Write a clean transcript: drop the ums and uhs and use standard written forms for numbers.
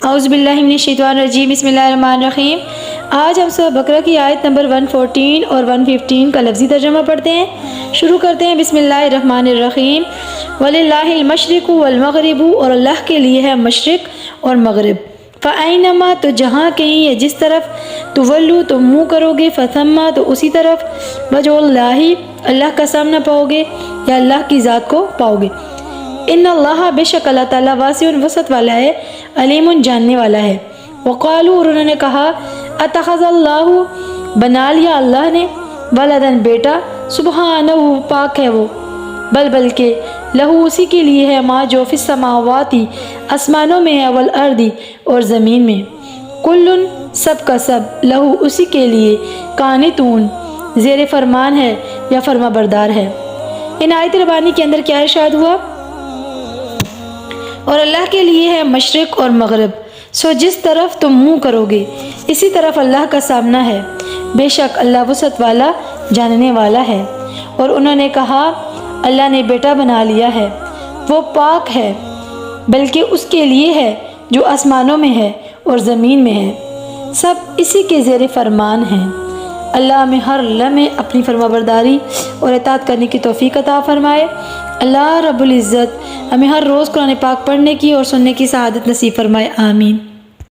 اعوذ باللہ من الشیطان الرجیم، بسم اللہ الرحمن الرحیم۔ آج ہم سورہ بقرہ کی آیت نمبر 114 اور 115 کا لفظی ترجمہ پڑھتے ہیں۔ شروع کرتے ہیں بسم اللہ الرحمن الرحیم۔ وَلِلَّهِ الْمَشْرِقُ وَالْمَغْرِبُ، اور اللہ کے لیے ہے مشرق اور مغرب۔ فَأَيْنَمَا، تو جہاں کہیں یا جس طرف، تُوَلُّوا تو منہ کرو گے، فَثَمَّ تو اسی طرف، وَجْهُ اللَّهِ اللہ کا سامنا پاؤ گے یا اللہ کی ذات کو پاؤ گے۔ ان اللہ، بے شک اللہ تعالیٰ، واسع وسعت والا ہے، علیم جاننے والا ہے۔ وقالوا، اور انہوں نے کہا، اتخذ اللہ، بنا لیا اللہ نے، ولدن بیٹا، سبحانہ پاک ہے وہ، بلکہ لہو اسی کے لیے ہے، ما جو فی السماواتی آسمانوں میں ہے، والارض اور زمین میں، کل سب کا سب، لہو اسی کے لیے، قانتون زیر فرمان ہے یا فرما بردار ہے۔ ان آیت ربانی کے اندر کیا ارشاد ہوا؟ اور اللہ کے لیے ہے مشرق اور مغرب، سو جس طرف تم منہ کرو گے اسی طرف اللہ کا سامنا ہے، بے شک اللہ وسعت والا جاننے والا ہے۔ اور انہوں نے کہا اللہ نے بیٹا بنا لیا ہے، وہ پاک ہے، بلکہ اس کے لیے ہے جو آسمانوں میں ہے اور زمین میں ہے، سب اسی کے زیر فرمان ہیں۔ اللہ ہمیں ہر لمحے اپنی فرما برداری اور اطاعت کرنے کی توفیق عطا فرمائے۔ اللہ رب العزت ہمیں ہر روز قرآن پاک پڑھنے کی اور سننے کی سعادت نصیب فرمائے، آمین۔